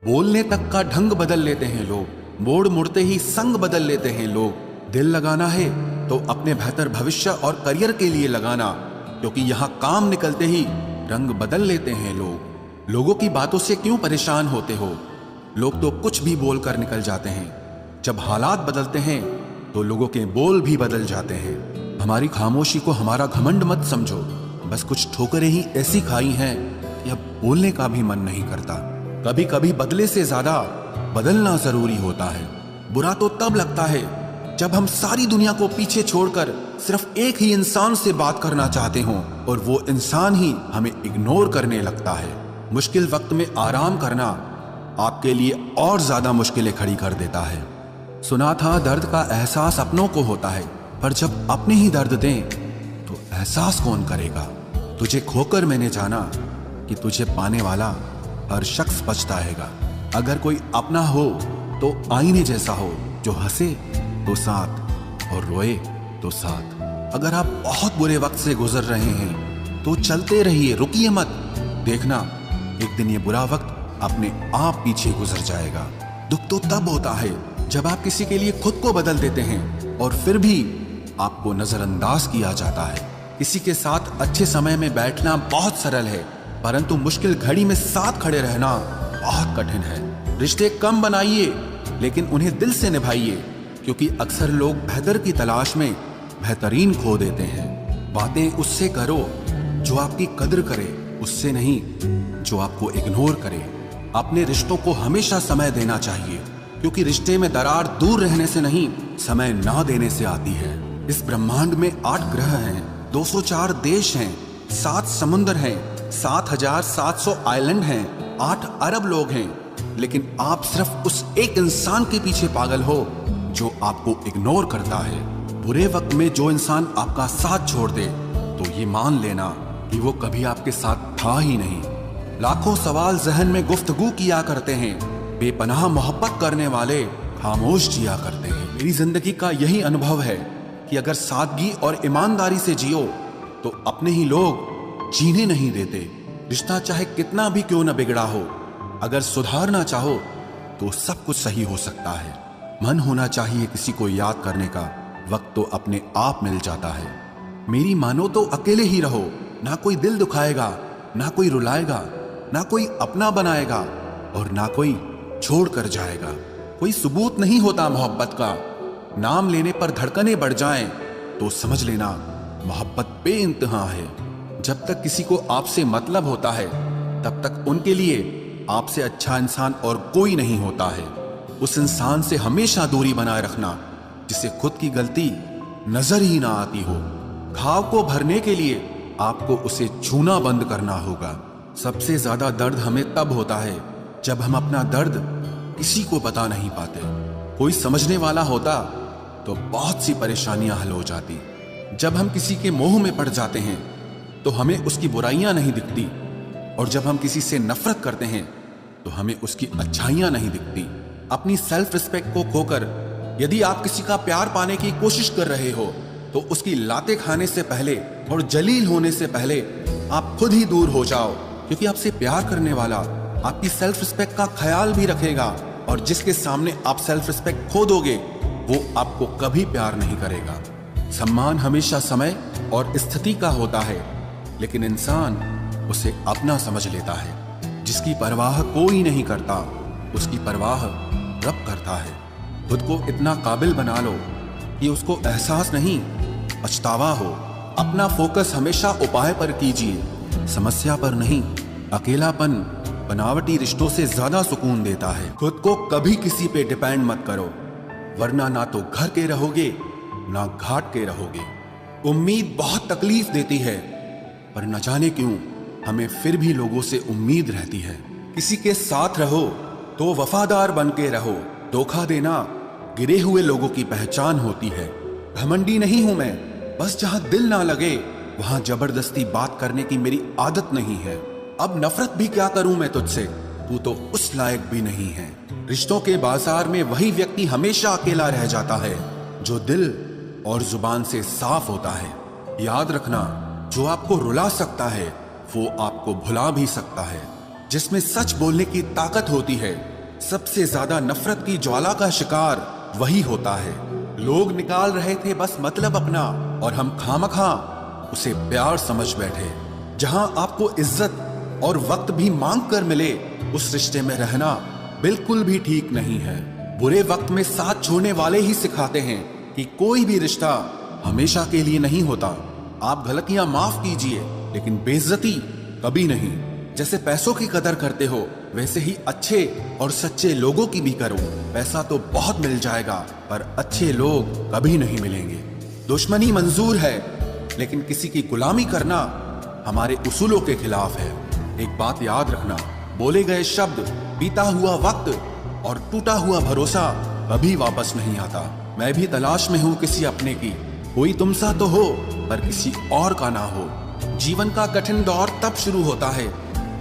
बोलने तक का ढंग बदल लेते हैं लोग, मोड़ मुड़ते ही संग बदल लेते हैं लोग। दिल लगाना है तो अपने बेहतर भविष्य और करियर के लिए लगाना, क्योंकि यहाँ काम निकलते ही रंग बदल लेते हैं लोग। लोगों की बातों से क्यों परेशान होते हो? लोग तो कुछ भी बोलकर निकल जाते हैं। जब हालात बदलते हैं तो लोगों के बोल भी बदल जाते हैं। हमारी खामोशी को हमारा घमंड मत समझो, बस कुछ ठोकरें ही ऐसी खाई हैं कि अब बोलने का भी मन नहीं करता। कभी कभी बदले से ज्यादा बदलना जरूरी होता है। बुरा तो तब लगता है जब हम सारी दुनिया को पीछे छोड़कर सिर्फ एक ही इंसान से बात करना चाहते हों और वो इंसान ही हमें इग्नोर करने लगता है। मुश्किल वक्त में आराम करना आपके लिए और ज्यादा मुश्किलें खड़ी कर देता है। सुना था दर्द का एहसास अपनों को होता है, पर जब अपने ही दर्द दें तो एहसास कौन करेगा? तुझे खोकर मैंने जाना कि तुझे पाने वाला हर शख्स पछताएगा। अगर कोई अपना हो तो आईने जैसा हो, जो हंसे तो साथ और रोए तो साथ। अगर आप बहुत बुरे वक्त से गुजर रहे हैं तो चलते रहिए, रुकिए मत। देखना एक दिन ये बुरा वक्त अपने आप पीछे गुजर जाएगा। दुख तो तब होता है जब आप किसी के लिए खुद को बदल देते हैं और फिर भी आपको नजरअंदाज किया जाता है। किसी के साथ अच्छे समय में बैठना बहुत सरल है, परंतु मुश्किल घड़ी में साथ खड़े रहना बहुत कठिन है। रिश्ते कम बनाइए लेकिन उन्हें दिल से निभाइए, क्योंकि अक्सर लोग बेहतर की तलाश में बेहतरीन खो देते हैं। बातें उससे करो जो आपकी कद्र करे, उससे नहीं जो आपको इग्नोर करे। अपने रिश्तों को हमेशा समय देना चाहिए, क्योंकि रिश्ते में दरार दूर रहने से नहीं, समय ना देने से आती है। इस ब्रह्मांड में 8 ग्रह हैं, 204 देश हैं, 7 समुद्र हैं, 7,700 आइलैंड हैं, 8 अरब लोग हैं, लेकिन आप सिर्फ उस एक इंसान के पीछे पागल हो जो आपको इग्नोर करता है। बुरे वक्त में जो इंसान आपका साथ छोड़ दे तो ये मान लेना कि वो कभी आपके साथ था ही नहीं। लाखों सवाल जहन में गुफ्तगू किया करते हैं, बेपनाह मोहब्बत करने वाले खामोश जिया करते हैं। मेरी जिंदगी का यही अनुभव है कि अगर सादगी और ईमानदारी से जियो तो अपने ही लोग जीने नहीं देते। रिश्ता चाहे कितना भी क्यों न बिगड़ा हो, अगर सुधारना चाहो तो सब कुछ सही हो सकता है। मन होना चाहिए किसी को याद करने का, वक्त तो अपने आप मिल जाता है। मेरी मानो तो अकेले ही रहो, ना कोई दिल दुखाएगा, ना कोई रुलाएगा, ना कोई अपना बनाएगा और ना कोई छोड़ कर जाएगा। कोई सबूत नहीं होता मोहब्बत का, नाम लेने पर धड़कनें बढ़ जाएं तो समझ लेना मोहब्बत बेइंतहा है। जब तक किसी को आपसे मतलब होता है तब तक उनके लिए आपसे अच्छा इंसान और कोई नहीं होता है। उस इंसान से हमेशा दूरी बनाए रखना जिसे खुद की गलती नजर ही ना आती हो। घाव को भरने के लिए आपको उसे छूना बंद करना होगा। सबसे ज्यादा दर्द हमें तब होता है जब हम अपना दर्द किसी को बता नहीं पाते। कोई समझने वाला होता तो बहुत सी परेशानियां हल हो जाती। जब हम किसी के मोह में पड़ जाते हैं तो हमें उसकी बुराइयां नहीं दिखती, और जब हम किसी से नफरत करते हैं तो हमें उसकी अच्छाइयां नहीं दिखती। अपनी सेल्फ रिस्पेक्ट को खोकर यदि आप किसी का प्यार पाने की कोशिश कर रहे हो तो उसकी लातें खाने से पहले और जलील होने से पहले आप खुद ही दूर हो जाओ, क्योंकि आपसे प्यार करने वाला आपकी सेल्फ रिस्पेक्ट का ख्याल भी रखेगा, और जिसके सामने आप सेल्फ रिस्पेक्ट खो दोगे वो आपको कभी प्यार नहीं करेगा। सम्मान हमेशा समय और स्थिति का होता है, लेकिन इंसान उसे अपना समझ लेता है। जिसकी परवाह कोई नहीं करता उसकी परवाह रब करता है। खुद को इतना काबिल बना लो कि उसको एहसास नहीं पछतावा हो। अपना फोकस हमेशा उपाय पर कीजिए, समस्या पर नहीं। अकेलापन बनावटी रिश्तों से ज्यादा सुकून देता है। खुद को कभी किसी पे डिपेंड मत करो, वरना ना तो घर के रहोगे ना घाट के रहोगे। उम्मीद बहुत तकलीफ देती है, पर न जाने क्यों हमें फिर भी लोगों से उम्मीद रहती है। किसी के साथ रहो तो वफादार बन के रहो। धोखा देना गिरे हुए लोगों की पहचान होती है। घमंडी नहीं हूं मैं, बस जहां दिल ना लगे वहां जबरदस्ती बात करने की मेरी आदत नहीं है। अब नफरत भी क्या करूं मैं तुझसे, तू तो उस लायक भी नहीं है। रिश्तों के बाजार में वही व्यक्ति हमेशा अकेला रह जाता है जो दिल और जुबान से साफ होता है। याद रखना, जो आपको रुला सकता है वो आपको भुला भी सकता है। जिसमें सच बोलने की ताकत होती है सबसे ज्यादा नफरत की ज्वाला का शिकार वही होता है। लोग निकाल रहे थे बस मतलब अपना, और हम खामखा उसे प्यार समझ बैठे। जहां आपको इज्जत और वक्त भी मांग कर मिले, उस रिश्ते में रहना बिल्कुल भी ठीक नहीं है। बुरे वक्त में साथ छोड़ने वाले ही सिखाते हैं कि कोई भी रिश्ता हमेशा के लिए नहीं होता। आप गलतियां माफ कीजिए, लेकिन बेइज्जती कभी नहीं। जैसे पैसों की कदर करते हो, वैसे ही अच्छे और सच्चे लोगों की भी करो। पैसा तो बहुत मिल जाएगा, पर अच्छे लोग कभी नहीं मिलेंगे। दुश्मनी मंजूर है, लेकिन किसी की गुलामी करना हमारे उसूलों के खिलाफ है। एक बात याद रखना, बोले गए शब्द, बीता हुआ वक्त और टूटा हुआ भरोसा कभी वापस नहीं आता। मैं भी तलाश में हूं किसी अपने की, कोई तुम सा तो हो पर किसी और का ना हो। जीवन का कठिन दौर तब शुरू होता है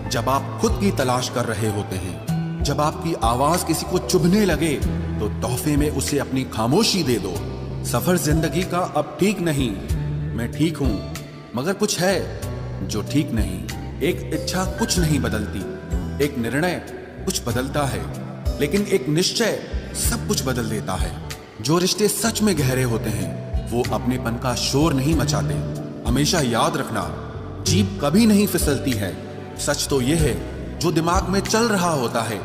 जब आप खुद की तलाश कर रहे होते हैं। जब आपकी आवाज किसी को चुभने लगे तो तोहफे में उसे अपनी खामोशी दे दो। सफर जिंदगी का अब ठीक नहीं, मैं ठीक हूं, मगर कुछ है जो ठीक नहीं। एक इच्छा कुछ नहीं बदलती, एक निर्णय कुछ बदलता है, लेकिन एक निश्चय सब कुछ बदल देता है। जो रिश्ते सच में गहरे होते हैं वो अपनेपन का शोर नहीं मचाते। हमेशा याद रखना, जीप कभी नहीं फिसलती है। सच तो यह है, जो दिमाग में चल रहा होता है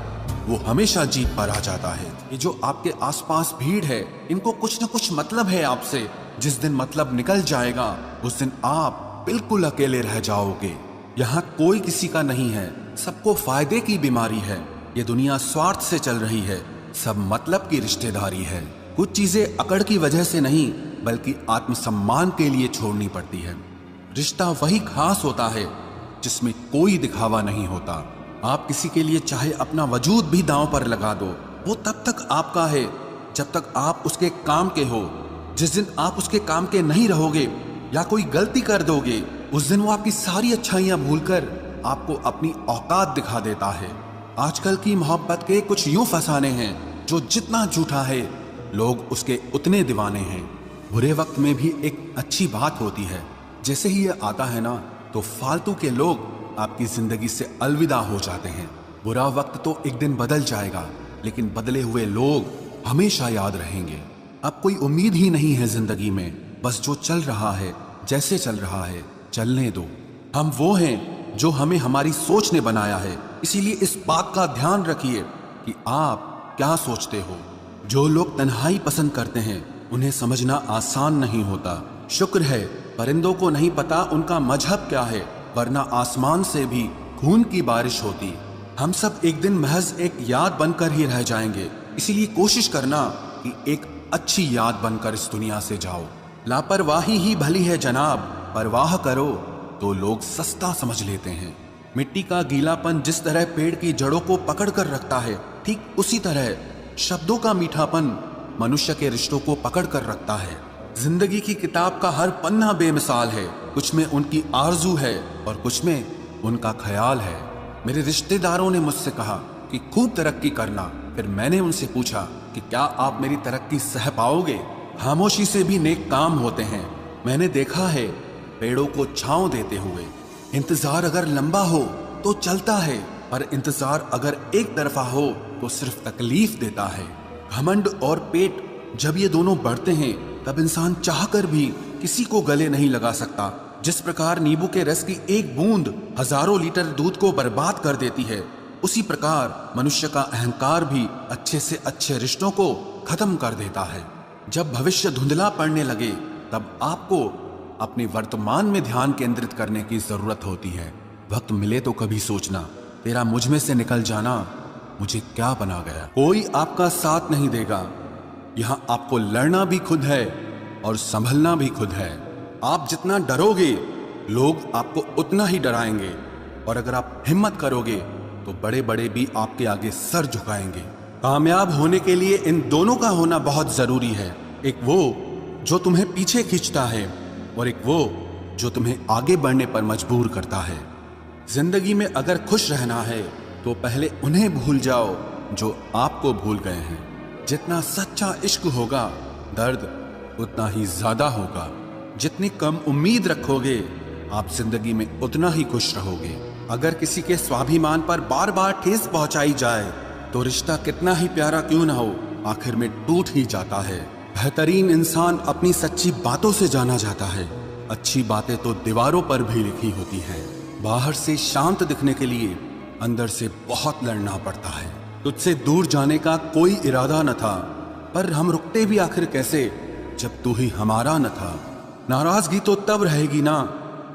वो हमेशा जीप पर आ जाता है। ये जो आपके आसपास भीड़ है, इनको कुछ न कुछ मतलब है आपसे। जिस दिन मतलब निकल जाएगा, उस दिन आप बिल्कुल अकेले रह जाओगे। यहाँ कोई किसी का नहीं है, सबको फायदे की बीमारी है। ये दुनिया स्वार्थ से चल रही है, सब मतलब की रिश्तेदारी है। कुछ चीजें अकड़ की वजह से नहीं, बल्कि आत्मसम्मान के लिए छोड़नी पड़ती है। रिश्ता वही खास होता है जिसमें कोई दिखावा नहीं होता। आप किसी के लिए चाहे अपना वजूद भी दांव पर लगा दो, वो तब तक आपका है जब तक आप उसके काम के हो। जिस दिन आप उसके काम के नहीं रहोगे या कोई गलती कर दोगे, उस दिन वो आपकी सारी अच्छाइयां भूलकर आपको अपनी औकात दिखा देता है। आजकल की मोहब्बत के कुछ यूं फसाने हैं, जो जितना झूठा है लोग उसके उतने दीवाने हैं। बुरे वक्त में भी एक अच्छी बात होती है, जैसे ही ये आता है ना, तो फालतू के लोग आपकी जिंदगी से अलविदा हो जाते हैं। बुरा वक्त तो एक दिन बदल जाएगा, लेकिन बदले हुए लोग हमेशा याद रहेंगे। अब कोई उम्मीद ही नहीं है जिंदगी में, बस जो चल रहा है, जैसे चल रहा है चलने दो। हम वो हैं जो हमें हमारी सोच ने बनाया है, इसीलिए इस बात का ध्यान रखिए कि आप क्या सोचते हो। जो लोग तन्हाई पसंद करते हैं, उन्हें समझना आसान नहीं होता। शुक्र है परिंदों को नहीं पता उनका मजहब क्या है, वरना आसमान से भी खून की बारिश होती। हम सब एक दिन महज एक याद बनकर ही रह जाएंगे, इसीलिए कोशिश करना कि एक अच्छी याद बनकर इस दुनिया से जाओ। लापरवाही ही भली है जनाब, परवाह करो तो लोग सस्ता समझ लेते हैं। मिट्टी का गीलापन जिस तरह पेड़ की जड़ों को पकड़ कर रखता है, ठीक उसी तरह शब्दों का मीठापन मनुष्य के रिश्तों को पकड़ कर रखता है। जिंदगी की किताब का हर पन्ना बेमिसाल है, कुछ में उनकी आरजू है और कुछ में उनका ख्याल है। मेरे रिश्तेदारों ने मुझसे कहा कि खूब तरक्की करना, फिर मैंने उनसे पूछा कि क्या आप मेरी तरक्की सह पाओगे। खामोशी से भी नेक काम होते हैं, मैंने देखा है पेड़ों को छांव देते हुए। इंतजार अगर लंबा हो तो चलता है, पर इंतजार अगर एक तरफा हो तो सिर्फ तकलीफ देता है। घमंड और पेट जब ये दोनों बढ़ते हैं, तब इंसान चाहकर भी किसी को गले नहीं लगा सकता। जिस प्रकार नींबू के रस की एक बूंद हजारों लीटर दूध को बर्बाद कर देती है, उसी प्रकार मनुष्य का अहंकार भी अच्छे से अच्छे रिश्तों को खत्म कर देता है। जब भविष्य धुंधला पड़ने लगे, तब आपको अपने वर्तमान में ध्यान केंद्रित करने की जरूरत होती है। वक्त मिले तो कभी सोचना, तेरा मुझ में से निकल जाना मुझे क्या बना गया। कोई आपका साथ नहीं देगा, यहाँ आपको लड़ना भी खुद है और संभलना भी खुद है। आप जितना डरोगे, लोग आपको उतना ही डराएंगे, और अगर आप हिम्मत करोगे तो बड़े बड़े भी आपके आगे सर झुकाएंगे। कामयाब होने के लिए इन दोनों का होना बहुत जरूरी है। एक वो जो तुम्हें पीछे खींचता है, और एक वो जो तुम्हें आगे बढ़ने पर मजबूर करता है। जिंदगी में अगर खुश रहना है तो पहले उन्हें भूल जाओ जो आपको भूल गए हैं। जितना सच्चा इश्क होगा, दर्द उतना ही ज्यादा होगा। जितनी कम उम्मीद रखोगे, आप जिंदगी में उतना ही खुश रहोगे। अगर किसी के स्वाभिमान पर बार बार ठेस पहुंचाई जाए तो रिश्ता कितना ही प्यारा क्यों ना हो, आखिर में टूट ही जाता है। बेहतरीन इंसान अपनी सच्ची बातों से जाना जाता है। अच्छी बातें तो दीवारों पर भी लिखी होती हैं। बाहर से शांत दिखने के लिए अंदर से बहुत लड़ना पड़ता है। तुझसे दूर जाने का कोई इरादा न था, पर हम रुकते भी आखिर कैसे जब तू ही हमारा न था। नाराजगी तो तब रहेगी ना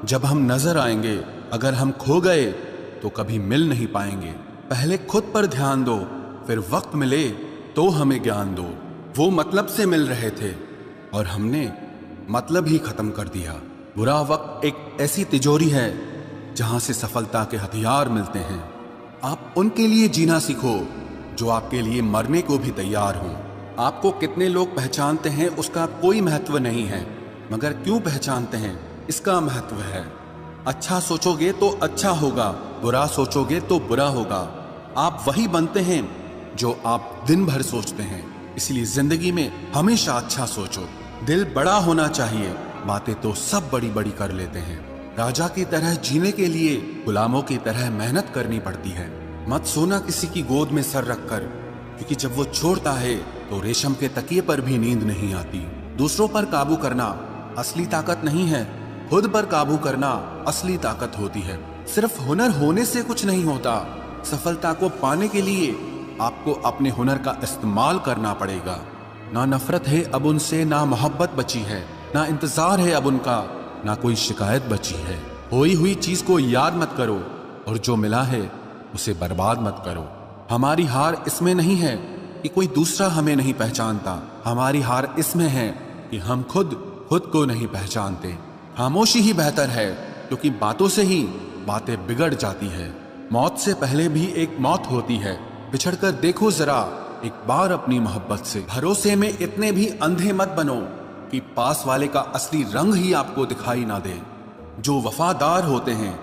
जब हम नजर आएंगे, अगर हम खो गए तो कभी मिल नहीं पाएंगे। पहले खुद पर ध्यान दो, फिर वक्त मिले तो हमें ज्ञान दो। वो मतलब से मिल रहे थे और हमने मतलब ही खत्म कर दिया। बुरा वक्त एक ऐसी तिजोरी है जहां से सफलता के हथियार मिलते हैं। आप उनके लिए जीना सीखो जो आपके लिए मरने को भी तैयार हों। आपको कितने लोग पहचानते हैं उसका कोई महत्व नहीं है, मगर क्यों पहचानते हैं इसका महत्व है। अच्छा सोचोगे तो अच्छा होगा, बुरा सोचोगे तो बुरा होगा। आप वही बनते हैं जो आप दिन भर सोचते हैं। इसलिए जिंदगी में हमेशा अच्छा सोचो। दिल बड़ा होना चाहिए, बातें तो सब बड़ी बड़ी कर लेते हैं। राजा की तरह जीने के लिए गुलामों की तरह मेहनत करनी पड़ती है। मत सोना किसी की गोद में सर रखकर, क्योंकि जब वो छोड़ता है तो रेशम के तकिए पर भी नींद नहीं आती। दूसरों पर काबू करना असली ताकत नहीं है, खुद पर काबू करना असली ताकत होती है। सिर्फ हुनर होने से कुछ नहीं होता। सफलता को पाने के लिए आपको अपने हुनर का इस्तेमाल करना पड़ेगा। ना नफरत है अब उनसे, ना मोहब्बत बची है, ना इंतजार है अब उनका, ना कोई शिकायत बची है। खोई हुई चीज को याद मत करो और जो मिला है उसे बर्बाद मत करो। हमारी हार इसमें नहीं है कि कोई दूसरा हमें नहीं पहचानता, हमारी हार इसमें है कि हम खुद को नहीं पहचानते। खामोशी ही बेहतर है, क्योंकि बातों से ही बातें बिगड़ जाती है। मौत से पहले भी एक मौत होती है। बिछड़कर देखो जरा एक बार अपनी मोहब्बत से। भरोसे में इतने भी अंधे मत बनो कि पास वाले का असली रंग ही आपको दिखाई ना दे। जो वफादार होते हैं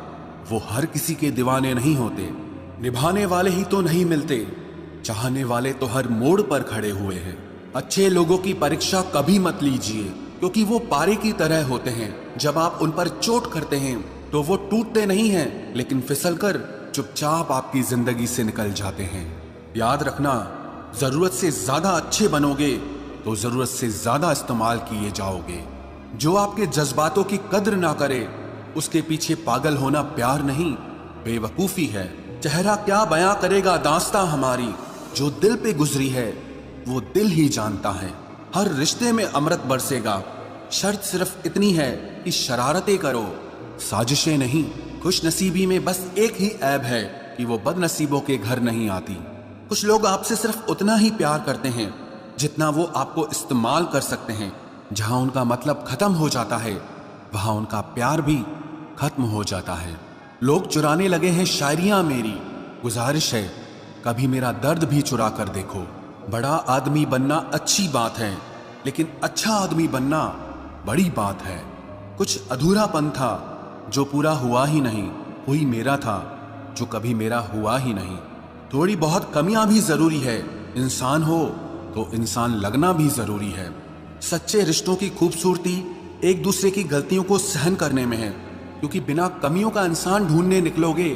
वो हर किसी के दीवाने नहीं होते। निभाने वाले ही तो नहीं मिलते, चाहने वाले तो हर मोड़ पर खड़े हुए हैं। अच्छे लोगों की परीक्षा कभी मत लीजिए, क्योंकि वो पारे की तरह होते हैं। जब आप उन पर चोट करते हैं तो वो टूटते नहीं हैं, लेकिन फिसलकर चुपचाप आपकी जिंदगी से निकल जाते हैं। याद रखना, जरूरत से ज्यादा अच्छे बनोगे तो जरूरत से ज्यादा इस्तेमाल किए जाओगे। जो आपके जज्बातों की कद्र ना करे उसके पीछे पागल होना प्यार नहीं, बेवकूफी है। चेहरा क्या बयां करेगा दास्तां हमारी, जो दिल पे गुजरी है वो दिल ही जानता है। हर रिश्ते में अमृत बरसेगा, शर्त सिर्फ इतनी है कि शरारतें करो, साजिशें नहीं। खुश नसीबी में बस एक ही ऐब है कि वो बदनसीबों के घर नहीं आती। कुछ लोग आपसे सिर्फ उतना ही प्यार करते हैं जितना वो आपको इस्तेमाल कर सकते हैं। जहां उनका मतलब खत्म हो जाता है वहां उनका प्यार भी खत्म हो जाता है। लोग चुराने लगे हैं शायरियां मेरी, गुजारिश है कभी मेरा दर्द भी चुरा कर देखो। बड़ा आदमी बनना अच्छी बात है, लेकिन अच्छा आदमी बनना बड़ी बात है। कुछ अधूरापन था जो पूरा हुआ ही नहीं, कोई मेरा था जो कभी मेरा हुआ ही नहीं। थोड़ी बहुत कमियां भी जरूरी है, इंसान हो तो इंसान लगना भी जरूरी है। सच्चे रिश्तों की खूबसूरती एक दूसरे की गलतियों को सहन करने में है, क्योंकि बिना कमियों का इंसान ढूंढने निकलोगे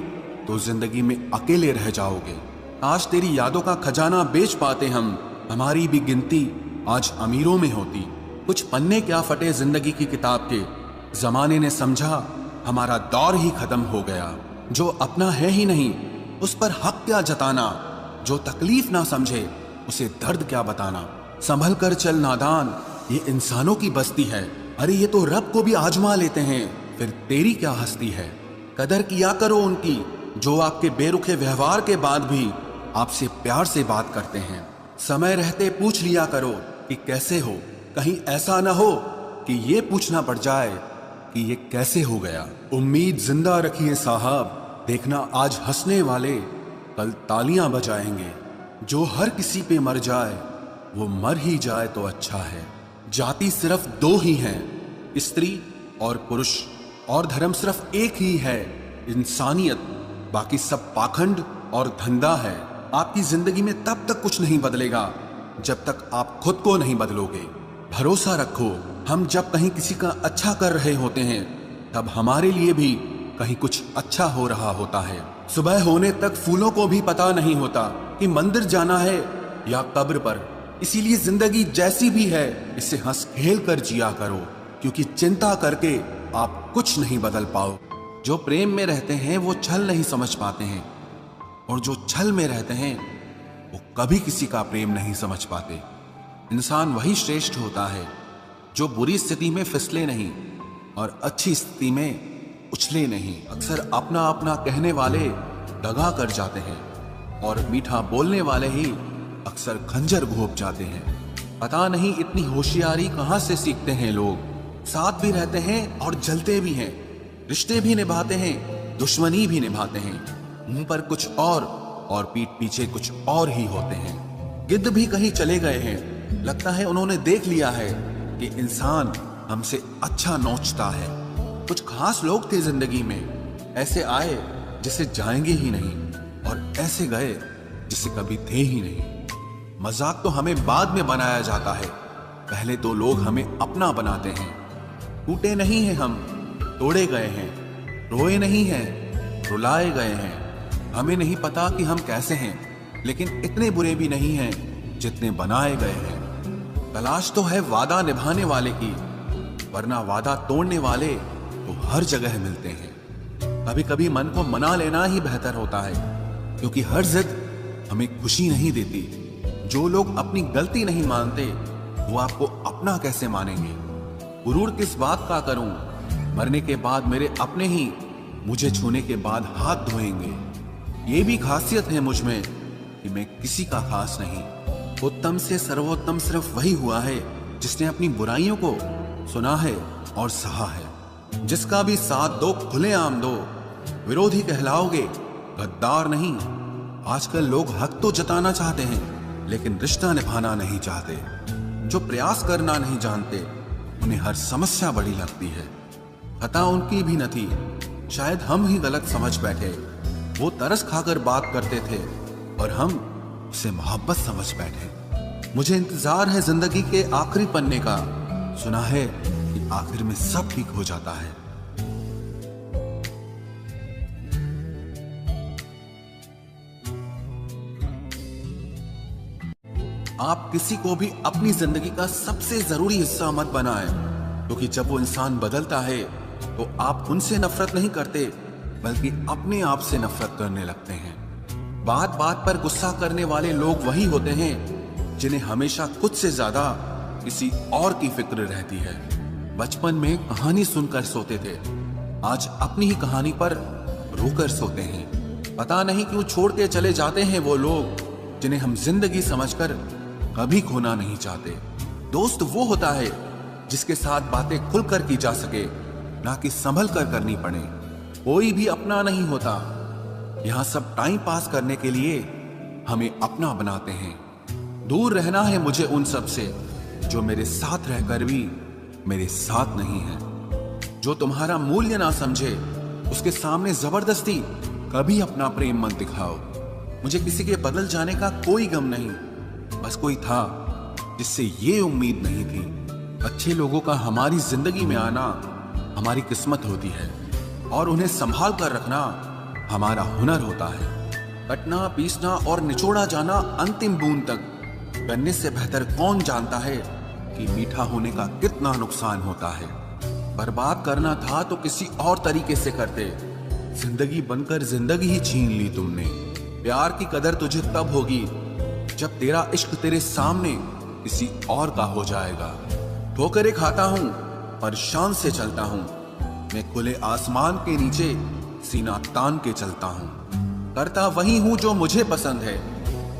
तो जिंदगी में अकेले रह जाओगे। आज तेरी यादों का खजाना बेच पाते हम, हमारी भी गिनती आज अमीरों में होती। कुछ पन्ने क्या फटे जिंदगी की किताब के, जमाने ने समझा हमारा दौर ही खत्म हो गया। जो अपना है ही नहीं उस पर हक क्या जताना, जो तकलीफ ना समझे उसे दर्द क्या बताना। संभल कर चल नादान, ये इंसानों की बस्ती है। अरे ये तो रब को भी आजमा लेते हैं, फिर तेरी क्या हस्ती है। कदर किया करो उनकी जो आपके बेरुखे व्यवहार के बाद भी आपसे प्यार से बात करते हैं। समय रहते पूछ लिया करो कि कैसे हो, कहीं ऐसा ना हो कि ये पूछना पड़ जाए कि ये कैसे हो गया। उम्मीद जिंदा रखिए साहब, देखना आज हंसने वाले कल तालियां बजाएंगे। जो हर किसी पे मर जाए वो मर ही जाए तो अच्छा है। जाति सिर्फ दो ही हैं, स्त्री और पुरुष, और धर्म सिर्फ एक ही है, इंसानियत। बाकी सब पाखंड और धंधा है। आपकी जिंदगी में तब तक कुछ नहीं बदलेगा जब तक आप खुद को नहीं बदलोगे। भरोसा रखो, हम जब कहीं किसी का अच्छा कर रहे होते हैं तब हमारे लिए भी कहीं कुछ अच्छा हो रहा होता है। सुबह होने तक फूलों को भी पता नहीं होता कि मंदिर जाना है या कब्र पर। इसीलिए जिंदगी जैसी भी है इसे हंस खेल कर जिया करो, क्योंकि चिंता करके आप कुछ नहीं बदल पाओ। जो प्रेम में रहते हैं वो छल नहीं समझ पाते हैं, और जो छल में रहते हैं वो कभी किसी का प्रेम नहीं समझ पाते। इंसान वही श्रेष्ठ होता है जो बुरी स्थिति में फिसले नहीं और अच्छी स्थिति में उछले नहीं। अक्सर अपना अपना कहने वाले दगा कर जाते हैं, और मीठा बोलने वाले ही अक्सर खंजर घोंप जाते हैं। पता नहीं इतनी होशियारी कहां से सीखते हैं लोग। साथ भी रहते हैं और जलते भी हैं, रिश्ते भी निभाते हैं, दुश्मनी भी निभाते हैं। मुंह पर कुछ और पीठ पीछे कुछ और ही होते हैं। गिद्ध भी कहीं चले गए हैं, लगता है उन्होंने देख लिया है कि इंसान हमसे अच्छा नोचता है। कुछ खास लोग थे जिंदगी में, ऐसे आए जिसे जाएंगे ही नहीं, और ऐसे गए जिसे कभी थे ही नहीं। मजाक तो हमें बाद में बनाया जाता है, पहले तो लोग हमें अपना बनाते हैं। टूटे नहीं हैं हम, तोड़े गए हैं, रोए नहीं हैं, रुलाए गए हैं। हमें नहीं पता कि हम कैसे हैं, लेकिन इतने बुरे भी नहीं हैं जितने बनाए गए हैं। तलाश तो है वादा निभाने वाले की, वरना वादा तोड़ने वाले तो हर जगह मिलते हैं। कभी कभी मन को मना लेना ही बेहतर होता है, क्योंकि हर जिद हमें खुशी नहीं देती। जो लोग अपनी गलती नहीं मानते वो आपको अपना कैसे मानेंगे। गुरूर किस बात का करूं, मरने के बाद मेरे अपने ही मुझे छूने के बाद हाथ धोएंगे। ये भी खासियत है मुझ में कि मैं किसी का खास नहीं। उत्तम से सर्वोत्तम सिर्फ वही हुआ है जिसने अपनी बुराइयों को सुना है और सहा है। जिसका भी साथ दो खुलेआम दो, विरोधी कहलाओगे, गद्दार नहीं। आजकल लोग हक तो जताना चाहते हैं लेकिन रिश्ता निभाना नहीं चाहते। जो प्रयास करना नहीं जानते उन्हें हर समस्या बड़ी लगती है। खता उनकी भी न थी, शायद हम ही गलत समझ बैठे। वो तरस खाकर बात करते थे और हम उसे मोहब्बत समझ बैठे। मुझे इंतजार है जिंदगी के आखिरी पन्ने का, सुना है कि आखिर में सब ठीक हो जाता है। आप किसी को भी अपनी जिंदगी का सबसे जरूरी हिस्सा मत बनाएं, क्योंकि जब वो इंसान बदलता है तो आप उनसे नफरत नहीं करते बल्कि अपने आप से नफरत करने लगते हैं। बात बात पर गुस्सा करने वाले लोग वही होते हैं जिन्हें हमेशा खुद से ज्यादा किसी और की फिक्र रहती है। बचपन में कहानी सुनकर सोते थे, आज अपनी ही कहानी पर रोकर सोते हैं। पता नहीं क्यों छोड़ के चले जाते हैं वो लोग जिन्हें हम जिंदगी समझकर कभी खोना नहीं चाहते। दोस्त वो होता है जिसके साथ बातें खुलकर की जा सके, ना कि संभल कर करनी पड़े। कोई भी अपना नहीं होता, यहां सब टाइम पास करने के लिए हमें अपना बनाते हैं। दूर रहना है मुझे उन सब से जो मेरे साथ रहकर भी मेरे साथ नहीं है। जो तुम्हारा मूल्य ना समझे उसके सामने जबरदस्ती कभी अपना प्रेम मत दिखाओ। मुझे किसी के बदल जाने का कोई गम नहीं, बस कोई था जिससे ये उम्मीद नहीं थी। अच्छे लोगों का हमारी जिंदगी में आना हमारी किस्मत होती है, और उन्हें संभाल कर रखना हमारा हुनर होता है। कटना, पीसना और निचोड़ा जाना अंतिम बूंद तक करने से बेहतर कौन जानता है कि मीठा होने का कितना नुकसान होता है। बर्बाद करना था तो किसी और तरीके से करते, जिंदगी बनकर जिंदगी ही छीन ली तुमने। प्यार की कदर तुझे तब होगी जब तेरा इश्क तेरे सामने किसी और का हो जाएगा। ठोकरें खाता हूं पर शान से चलता हूं, मैं खुले आसमान के नीचे सीना तान के चलता हूं। करता वही हूं जो मुझे पसंद है,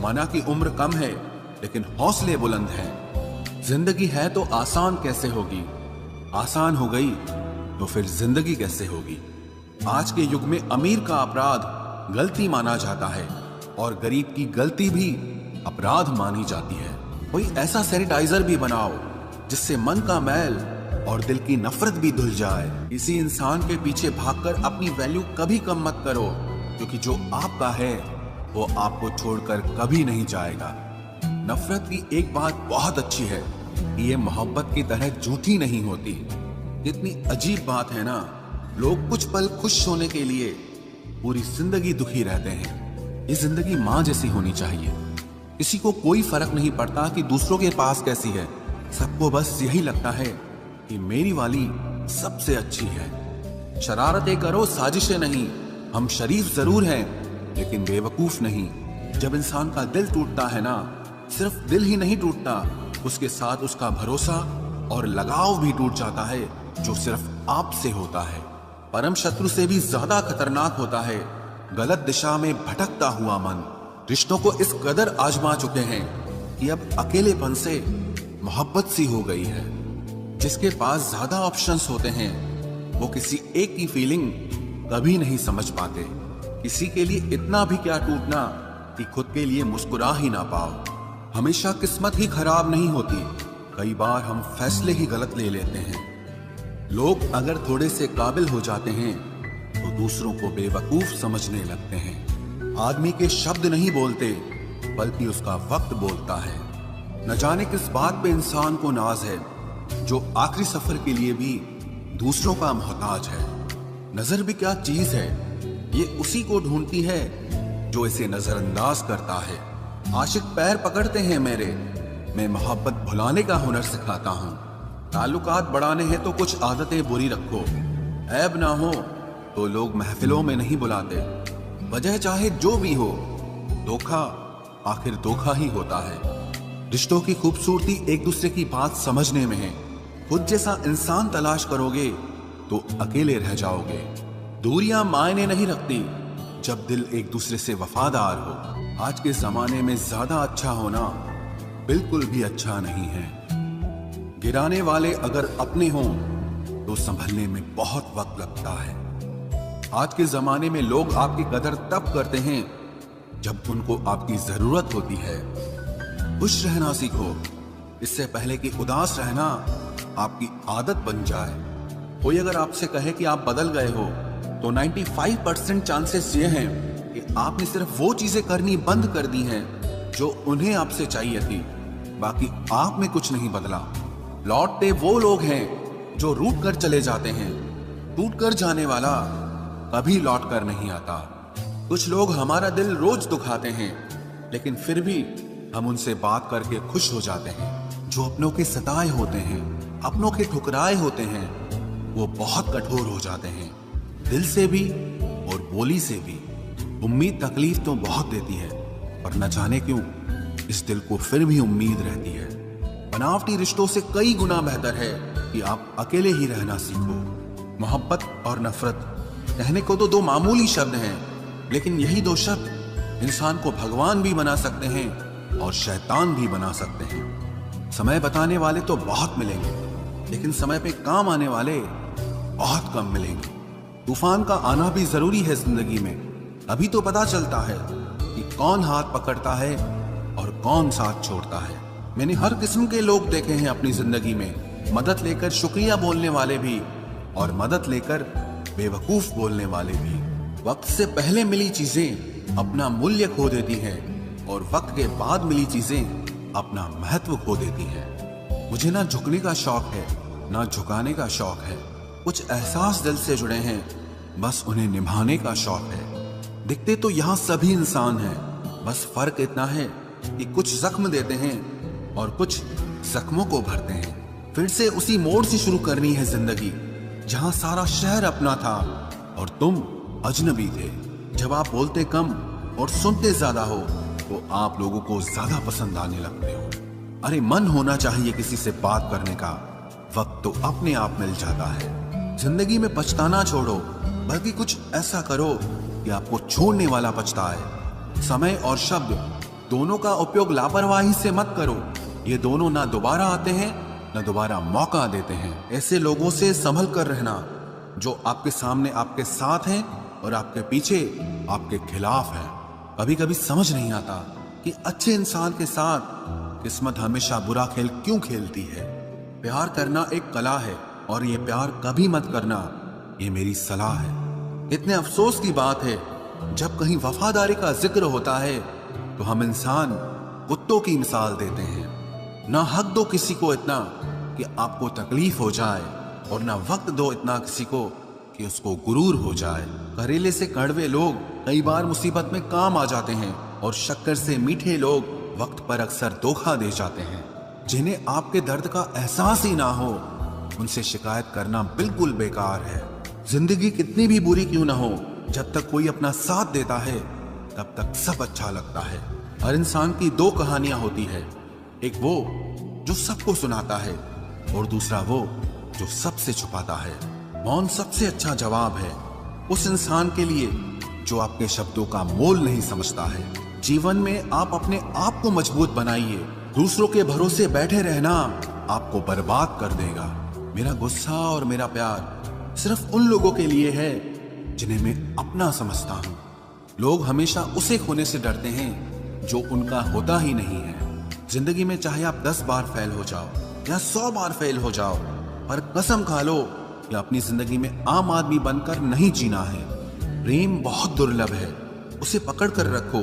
माना कि उम्र कम है लेकिन हौसले बुलंद हैं। जिंदगी है तो आसान कैसे होगी, आसान हो गई तो फिर जिंदगी कैसे होगी। आज के युग में अमीर का अपराध गलती माना जाता है और गरीब की गलती भी अपराध मानी जाती है। कोई ऐसा सैनिटाइजर भी बनाओ जिससे मन का मैल और दिल की नफरत भी धुल जाए। इसी इंसान के पीछे भागकर अपनी वैल्यू कभी कम मत करो, क्योंकि जो आपका है वो आपको छोड़कर कभी नहीं जाएगा। नफरत की एक बात बहुत अच्छी है कि ये मोहब्बत की तरह झूठी नहीं होती। कितनी अजीब बात है ना लोग कुछ पल खुश होने के लिए पूरी जिंदगी दुखी रहते हैं। ये जिंदगी माँ जैसी होनी चाहिए। किसी को कोई फर्क नहीं पड़ता कि दूसरों के पास कैसी है। सबको बस यही लगता है कि मेरी वाली सबसे अच्छी है। शरारतें करो, साजिशें नहीं। हम शरीफ जरूर हैं लेकिन बेवकूफ नहीं। जब इंसान का दिल टूटता है ना, सिर्फ दिल ही नहीं टूटता, उसके साथ उसका भरोसा और लगाव भी टूट जाता है, जो सिर्फ आपसे होता है। परम शत्रु से भी ज्यादा खतरनाक होता है गलत दिशा में भटकता हुआ मन। रिश्तों को इस कदर आजमा चुके हैं कि अब अकेलेपन से मोहब्बत सी हो गई है। जिसके पास ज्यादा ऑप्शंस होते हैं वो किसी एक की फीलिंग कभी नहीं समझ पाते। किसी के लिए इतना भी क्या टूटना कि खुद के लिए मुस्कुरा ही ना पाओ। हमेशा किस्मत ही खराब नहीं होती, कई बार हम फैसले ही गलत ले लेते हैं। लोग अगर थोड़े से काबिल हो जाते हैं तो दूसरों को बेवकूफ समझने लगते हैं। आदमी के शब्द नहीं बोलते बल्कि उसका वक्त बोलता है। न जाने किस बात पे इंसान को नाज है, जो आखिरी सफर के लिए भी दूसरों का मोहताज है। नजर भी क्या चीज है, ये उसी को ढूंढती है जो इसे नजरअंदाज करता है। आशिक पैर पकड़ते हैं मेरे, मैं मोहब्बत भुलाने का हुनर सिखाता हूँ। ताल्लुकात बढ़ाने हैं तो कुछ आदतें बुरी रखो। ऐब ना हो तो लोग महफिलों में नहीं बुलाते। वजह चाहे जो भी हो, धोखा आखिर धोखा ही होता है। रिश्तों की खूबसूरती एक दूसरे की बात समझने में है। खुद जैसा इंसान तलाश करोगे तो अकेले रह जाओगे। दूरियां मायने नहीं रखती जब दिल एक दूसरे से वफादार हो। आज के जमाने में ज्यादा अच्छा होना बिल्कुल भी अच्छा नहीं है। गिराने वाले अगर अपने हों तो संभलने में बहुत वक्त लगता है। आज के जमाने में लोग आपकी कदर तब करते हैं जब उनको आपकी जरूरत होती है। खुश रहना सीखो, इससे पहले कि उदास रहना आपकी आदत बन जाए। कोई अगर आपसे कहे कि आप बदल गए हो तो 95% चांसेस ये हैं कि आपने सिर्फ वो चीजें करनी बंद कर दी हैं जो उन्हें आपसे चाहिए थी। बाकी आप में कुछ नहीं बदला। लौटते वो लोग हैं जो रूठ कर चले जाते हैं। टूट कर जाने वाला कभी लौट कर नहीं आता। कुछ लोग हमारा दिल रोज दुखाते हैं लेकिन फिर भी हम उनसे बात करके खुश हो जाते हैं। जो अपनों के सताए होते हैं, अपनों के ठुकराए होते हैं, वो बहुत कठोर हो जाते हैं, दिल से भी और बोली से भी। उम्मीद तकलीफ तो बहुत देती है, पर न जाने क्यों इस दिल को फिर भी उम्मीद रहती है। बनावटी रिश्तों से कई गुना बेहतर है कि आप अकेले ही रहना सीखो। मोहब्बत और नफरत कहने को तो दो मामूली शब्द हैं, लेकिन यही दो शब्द इंसान को भगवान भी बना सकते हैं और शैतान भी बना सकते हैं। समय बताने वाले तो बहुत मिलेंगे, लेकिन समय पे काम आने वाले बहुत कम मिलेंगे। तूफान का आना भी जरूरी है जिंदगी में, अभी तो पता चलता है कि कौन हाथ पकड़ता है और कौन साथ छोड़ता है। मैंने हर किस्म के लोग देखे हैं अपनी जिंदगी में, मदद लेकर शुक्रिया बोलने वाले भी और मदद लेकर बेवकूफ बोलने वाले भी। वक्त से पहले मिली चीजें अपना मूल्य खो देती हैं और वक्त के बाद मिली चीजें अपना महत्व खो देती हैं। मुझे ना झुकने का शौक है ना झुकाने का शौक है। कुछ एहसास दिल से जुड़े हैं, बस उन्हें निभाने का शौक है। दिखते तो यहाँ सभी इंसान हैं, बस फर्क इतना है कि कुछ जख्म देते हैं और कुछ जख्मों को भरते हैं। फिर से उसी मोड़ से शुरू करनी है जिंदगी जहां सारा शहर अपना था और तुम अजनबी थे। जब आप बोलते कम और सुनते ज्यादा हो तो आप लोगों को ज्यादा पसंद आने लगते हो। अरे मन होना चाहिए किसी से बात करने का, वक्त तो अपने आप मिल जाता है। जिंदगी में पछताना छोड़ो, बल्कि कुछ ऐसा करो कि आपको छोड़ने वाला पछताए। समय और शब्द दोनों का उपयोग लापरवाही से मत करो। ये दोनों ना दोबारा आते हैं ना दोबारा मौका देते हैं। ऐसे लोगों से संभल कर रहना जो आपके सामने आपके साथ हैं और आपके पीछे आपके खिलाफ हैं। कभी कभी समझ नहीं आता कि अच्छे इंसान के साथ किस्मत हमेशा बुरा खेल क्यों खेलती है। प्यार करना एक कला है और ये प्यार कभी मत करना, ये मेरी सलाह है। इतने अफसोस की बात है जब कहीं वफादारी का जिक्र होता है तो हम इंसान कुत्तों की मिसाल देते हैं। ना हक दो किसी को इतना कि आपको तकलीफ हो जाए और ना वक्त दो इतना किसी को कि उसको गुरूर हो जाए। करेले से कड़वे लोग कई बार मुसीबत में काम आ जाते हैं और शक्कर से मीठे लोग वक्त पर अक्सर धोखा दे जाते हैं। जिन्हें आपके दर्द का एहसास ही ना हो, उनसे शिकायत करना बिल्कुल बेकार है। जिंदगी कितनी भी बुरी क्यों ना हो, जब तक कोई अपना साथ देता है तब तक सब अच्छा लगता है। हर इंसान की दो कहानियां होती है, एक वो जो सबको सुनाता है और दूसरा वो जो सबसे छुपाता है। मौन सबसे अच्छा जवाब है उस इंसान के लिए जो आपके शब्दों का मोल नहीं समझता है। जीवन में आप अपने आप को मजबूत बनाइए। दूसरों के भरोसे बैठे रहना आपको बर्बाद कर देगा। मेरा गुस्सा और मेरा प्यार सिर्फ उन लोगों के लिए है जिन्हें मैं अपना समझता हूँ। लोग हमेशा उसे खोने से डरते हैं जो उनका होता ही नहीं है। जिंदगी में चाहे आप 10 बार फेल हो जाओ या 100 बार फेल हो जाओ, पर कसम खा लो कि अपनी जिंदगी में आम आदमी बनकर नहीं जीना है। प्रेम बहुत दुर्लभ है, उसे पकड़ कर रखो।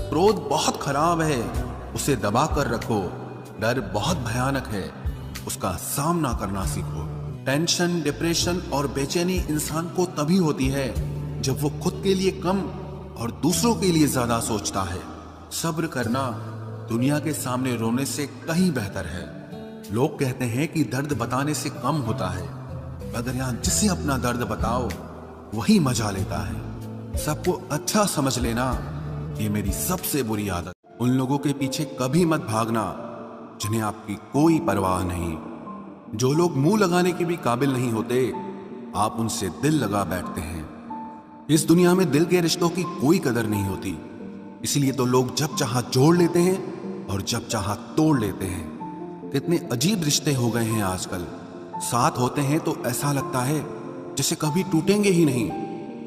क्रोध बहुत खराब है, उसे दबा कर रखो। डर बहुत भयानक है, उसका सामना करना सीखो। टेंशन, डिप्रेशन और बेचैनी इंसान को तभी होती है जब वो खुद के लिए कम और दूसरों के लिए ज्यादा सोचता है। सब्र करना दुनिया के सामने रोने से कहीं बेहतर है। लोग कहते हैं कि दर्द बताने से कम होता है, मगर यहां जिसे अपना दर्द बताओ वही मजा लेता है। सबको अच्छा समझ लेना ये मेरी सबसे बुरी आदत। उन लोगों के पीछे कभी मत भागना जिन्हें आपकी कोई परवाह नहीं। जो लोग मुंह लगाने के भी काबिल नहीं होते, आप उनसे दिल लगा बैठते हैं। इस दुनिया में दिल के रिश्तों की कोई कदर नहीं होती, इसलिए तो लोग जब चाहा जोड़ लेते हैं और जब चाहा तोड़ लेते हैं। कितने अजीब रिश्ते हो गए हैं आजकल। साथ होते हैं तो ऐसा लगता है जैसे कभी टूटेंगे ही नहीं,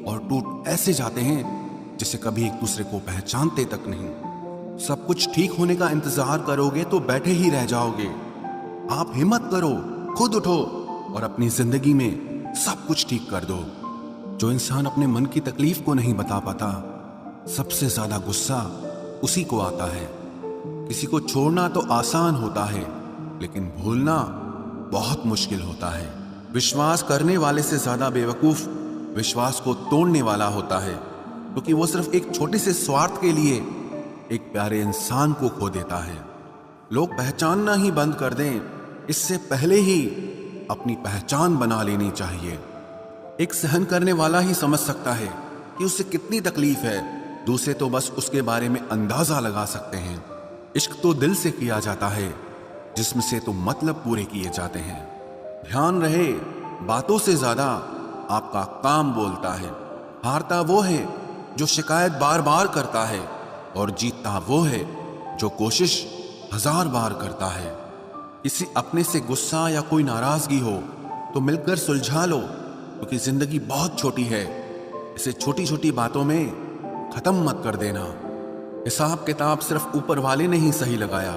और टूट ऐसे जाते हैं जैसे कभी एक दूसरे को पहचानते तक नहीं। सब कुछ ठीक होने का इंतजार करोगे तो बैठे ही रह जाओगे। आप हिम्मत करो, खुद उठो और अपनी जिंदगी में सब कुछ ठीक कर दो। जो इंसान अपने मन की तकलीफ को नहीं बता पाता, सबसे ज्यादा गुस्सा उसी को आता है। किसी को छोड़ना तो आसान होता है, लेकिन भूलना बहुत मुश्किल होता है। विश्वास करने वाले से ज्यादा बेवकूफ विश्वास को तोड़ने वाला होता है, क्योंकि वो सिर्फ एक छोटे से स्वार्थ के लिए एक प्यारे इंसान को खो देता है। लोग पहचानना ही बंद कर दें, इससे पहले ही अपनी पहचान बना लेनी चाहिए। एक सहन करने वाला ही समझ सकता है कि उसे कितनी तकलीफ है, दूसरे तो बस उसके बारे में अंदाजा लगा सकते हैं। इश्क तो दिल से किया जाता है, जिस्म से तो मतलब पूरे किए जाते हैं। ध्यान रहे, बातों से ज्यादा आपका काम बोलता है। हारता वो है जो शिकायत बार बार करता है, और जीतता वो है जो कोशिश 1000 बार करता है। किसी अपने से गुस्सा या कोई नाराजगी हो तो मिलकर सुलझा लो, क्योंकि जिंदगी बहुत छोटी है। इसे छोटी छोटी बातों में खत्म मत कर देना। हिसाब किताब सिर्फ ऊपर वाले ने ही सही लगाया।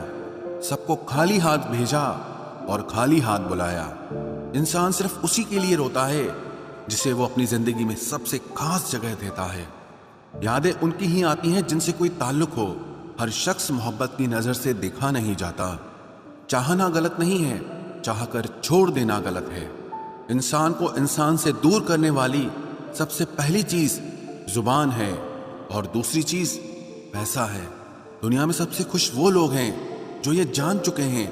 सबको खाली हाथ भेजा और खाली हाथ बुलाया। इंसान सिर्फ उसी के लिए रोता है जिसे वो अपनी जिंदगी में सबसे खास जगह देता है। यादें उनकी ही आती हैं जिनसे कोई ताल्लुक हो। हर शख्स मोहब्बत की नजर से देखा नहीं जाता। चाहना गलत नहीं है, चाहकर छोड़ देना गलत है। इंसान को इंसान से दूर करने वाली सबसे पहली चीज जुबान है, और दूसरी चीज पैसा है। दुनिया में सबसे खुश वो लोग हैं जो ये जान चुके हैं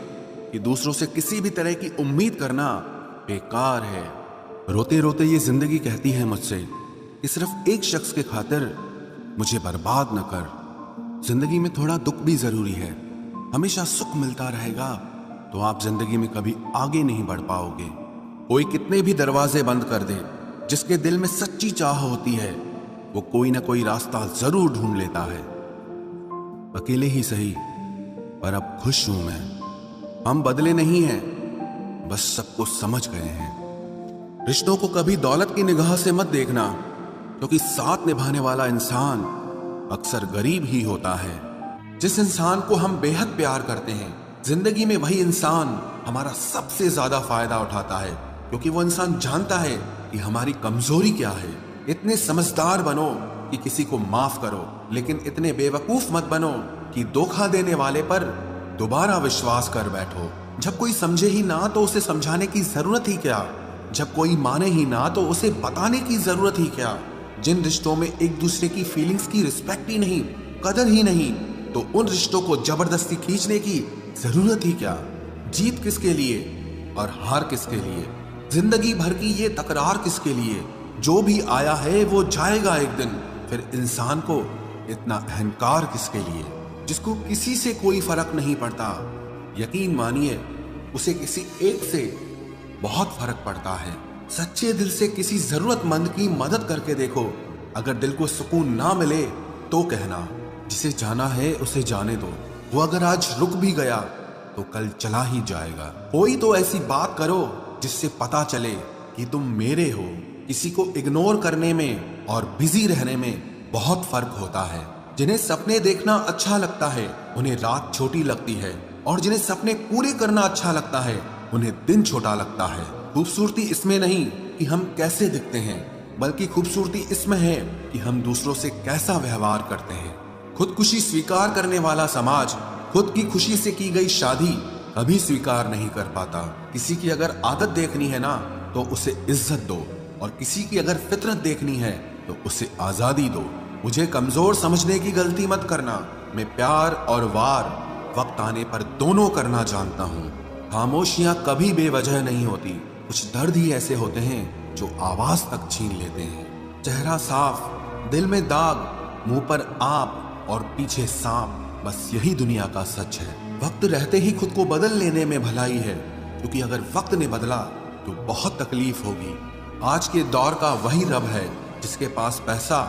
कि दूसरों से किसी भी तरह की उम्मीद करना बेकार है। रोते रोते ये जिंदगी कहती है मुझसे कि सिर्फ एक शख्स के खातिर मुझे बर्बाद न कर। जिंदगी में थोड़ा दुख भी जरूरी है। हमेशा सुख मिलता रहेगा तो आप जिंदगी में कभी आगे नहीं बढ़ पाओगे। कोई कितने भी दरवाजे बंद कर दे, जिसके दिल में सच्ची चाह होती है वो कोई ना कोई रास्ता जरूर ढूंढ लेता है। अकेले ही सही, पर अब खुश हूं मैं। हम बदले नहीं हैं, बस सबको समझ गए हैं। रिश्तों को कभी दौलत की निगाह से मत देखना, क्योंकि साथ निभाने वाला इंसान अक्सर गरीब ही होता है। जिस इंसान को हम बेहद प्यार करते हैं, जिंदगी में वही इंसान हमारा सबसे ज्यादा फायदा उठाता है, क्योंकि वो इंसान जानता है कि हमारी कमजोरी क्या है। इतने समझदार बनो कि किसी को माफ करो, लेकिन इतने बेवकूफ मत बनो कि धोखा देने वाले पर दोबारा विश्वास कर बैठो। जब कोई समझे ही ना तो उसे समझाने की जरूरत ही क्या। जब कोई माने ही ना तो उसे बताने की जरूरत ही क्या। जिन रिश्तों में एक दूसरे की फीलिंग्स की रिस्पेक्ट ही नहीं, कदर ही नहीं, तो उन रिश्तों को जबरदस्ती खींचने की जरूरत ही क्या। जीत किसके लिए और हार किसके लिए, जिंदगी भर की ये तकरार किसके लिए। जो भी आया है वो जाएगा एक दिन, फिर इंसान को इतना अहंकार किसके लिए, जिसको किसी से कोई फर्क नहीं पड़ता। यकीन मानिए उसे किसी एक से बहुत फर्क पड़ता है। सच्चे दिल से किसी जरूरतमंद की मदद करके देखो। अगर दिल को सुकून ना मिले तो कहना, जिसे जाना है उसे जाने दो। वो अगर आज रुक भी गया तो कल चला ही जाएगा। कोई तो ऐसी बात करो जिससे पता चले कि तुम मेरे हो। किसी को इग्नोर करने में और बिजी रहने में बहुत फर्क होता है। जिन्हें सपने देखना अच्छा लगता है उन्हें रात छोटी लगती है, और जिन्हें सपने पूरे करना अच्छा लगता है उन्हें दिन छोटा लगता है। खूबसूरती इसमें नहीं कि हम कैसे दिखते हैं, बल्कि खूबसूरती इसमें है कि हम दूसरों से कैसा व्यवहार करते हैं। खुदकुशी स्वीकार करने वाला समाज खुद की खुशी से की गई शादी कभी स्वीकार नहीं कर पाता। किसी की अगर आदत देखनी है ना तो उसे इज्जत दो, और किसी की अगर फितरत देखनी है तो उसे आजादी दो। मुझे कमजोर समझने की गलती मत करना। मैं प्यार और वार वक्त आने पर दोनों करना जानता हूँ। खामोशियां कभी बेवजह नहीं होती। कुछ दर्द ही ऐसे होते हैं जो आवाज तक छीन लेते हैं। चेहरा साफ, दिल में दाग, मुंह पर आप और पीछे सांप, बस यही दुनिया का सच है। वक्त रहते ही खुद को बदल लेने में भलाई है, क्योंकि अगर वक्त ने बदला तो बहुत तकलीफ होगी। आज के दौर का वही रब है जिसके पास पैसा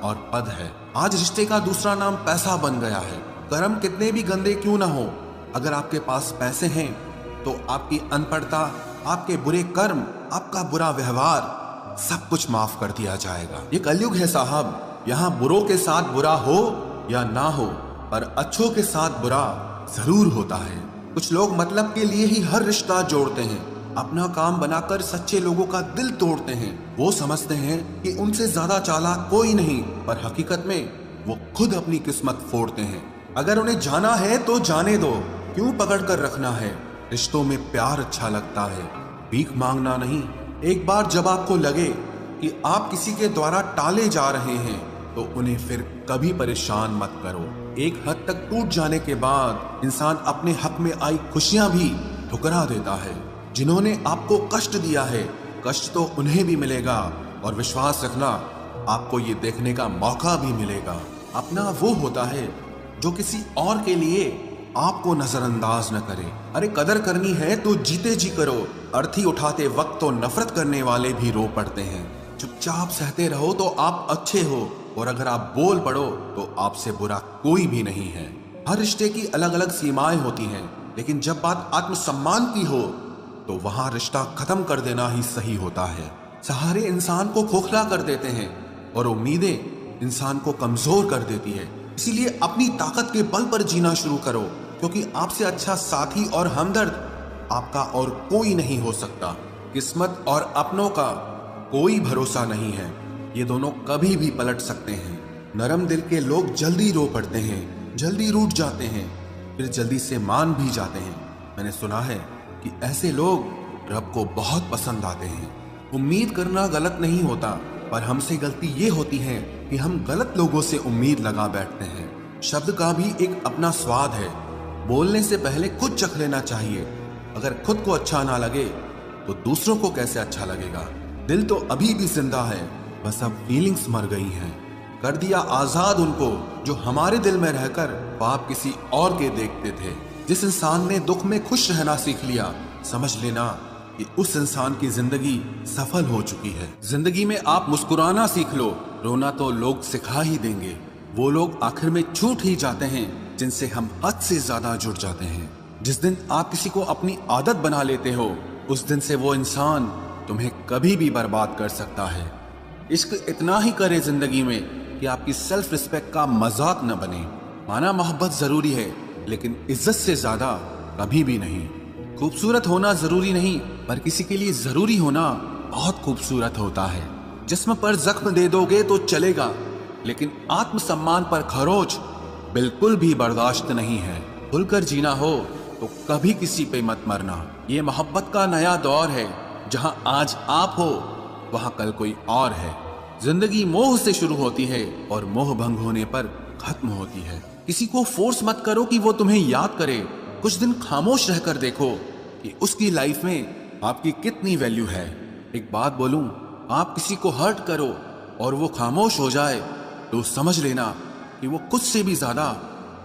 और पद है। आज रिश्ते का दूसरा नाम पैसा बन गया है। कर्म कितने भी गंदे क्यों ना हो, अगर आपके पास पैसे हैं तो आपकी अनपढ़ता, आपके बुरे कर्म, आपका बुरा व्यवहार सब कुछ माफ कर दिया जाएगा। ये कलयुग है साहब, यहाँ बुरों के साथ बुरा हो या ना हो, पर अच्छों के साथ बुरा जरूर होता है। कुछ लोग मतलब के लिए ही हर रिश्ता जोड़ते हैं, अपना काम बनाकर सच्चे लोगों का दिल तोड़ते हैं। वो समझते हैं कि उनसे ज्यादा चालाक कोई नहीं, पर हकीकत में वो खुद अपनी किस्मत फोड़ते हैं। अगर उन्हें जाना है तो जाने दो, क्यों पकड़ कर रखना है। रिश्तों में प्यार अच्छा लगता है, भीख मांगना नहीं। एक बार जब आपको लगे कि आप किसी के द्वारा टाले जा रहे हैं तो उन्हें फिर कभी परेशान मत करो। एक हद तक टूट जाने के बाद इंसान अपने हक में आई खुशियां भी ठुकरा देता है। जिन्होंने आपको कष्ट दिया है, कष्ट तो उन्हें भी मिलेगा, और विश्वास रखना आपको ये देखने का मौका भी मिलेगा। अपना वो होता है जो किसी और के लिए आपको नजरअंदाज न करे। अरे कदर करनी है तो जीते जी करो। अर्थी उठाते वक्त तो नफरत करने वाले भी रो पड़ते हैं। चुपचाप सहते रहो तो आप अच्छे हो, और अगर आप बोल पड़ो तो आपसे बुरा कोई भी नहीं है। हर रिश्ते की अलग अलग सीमाएं होती हैं, लेकिन जब बात आत्मसम्मान की हो तो वहां रिश्ता खत्म कर देना ही सही होता है। सहारे इंसान को खोखला कर देते हैं और उम्मीदें इंसान को कमजोर कर देती है। इसीलिए अपनी ताकत के बल पर जीना शुरू करो, क्योंकि आपसे अच्छा साथी और हमदर्द आपका और कोई नहीं हो सकता। किस्मत और अपनों का कोई भरोसा नहीं है, ये दोनों कभी भी पलट सकते हैं। नरम दिल के लोग जल्दी रो पड़ते हैं, जल्दी रूठ जाते हैं, फिर जल्दी से मान भी जाते हैं। मैंने सुना है कि ऐसे लोग रब को बहुत पसंद आते हैं। उम्मीद करना गलत नहीं होता, पर हमसे गलती ये होती है कि हम गलत लोगों से उम्मीद लगा बैठते हैं। शब्द का भी एक अपना स्वाद है, बोलने से पहले खुद चख लेना चाहिए। अगर खुद को अच्छा ना लगे तो दूसरों को कैसे अच्छा लगेगा। दिल तो अभी भी जिंदा है, बस अब फीलिंग्स मर गई हैं। कर दिया आजाद उनको जो हमारे दिल में रहकर पाप किसी और के देखते थे। जिस इंसान ने दुख में खुश रहना सीख लिया, समझ लेना कि उस इंसान की जिंदगी सफल हो चुकी है। जिंदगी में आप मुस्कुराना सीख लो, रोना तो लोग सिखा ही देंगे। वो लोग आखिर में छूट ही जाते हैं जिनसे हम हद से ज्यादा जुड़ जाते हैं। जिस दिन आप किसी को अपनी आदत बना लेते हो, उस दिन से वो इंसान तुम्हें कभी भी बर्बाद कर सकता है। इश्क इतना ही करे जिंदगी में कि आपकी सेल्फ रिस्पेक्ट का मजाक न बने। माना मोहब्बत जरूरी है, लेकिन इज्जत से ज्यादा कभी भी नहीं। खूबसूरत होना जरूरी नहीं, पर किसी के लिए जरूरी होना बहुत खूबसूरत होता है। जिस्म पर जख्म दे दोगे तो चलेगा, लेकिन आत्मसम्मान पर खरोच बिल्कुल भी बर्दाश्त नहीं है। खुलकर जीना हो तो कभी किसी पे मत मरना। ये मोहब्बत का नया दौर है, जहां आज आप हो वहां कल कोई और है। जिंदगी मोह से शुरू होती है और मोह भंग होने पर खत्म होती है। किसी को फोर्स मत करो कि वो तुम्हें याद करे। कुछ दिन खामोश रहकर देखो कि उसकी लाइफ में आपकी कितनी वैल्यू है। एक बात बोलूं, आप किसी को हर्ट करो और वो खामोश हो जाए तो समझ लेना कि वो खुद से भी ज्यादा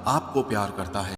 आपको प्यार करता है।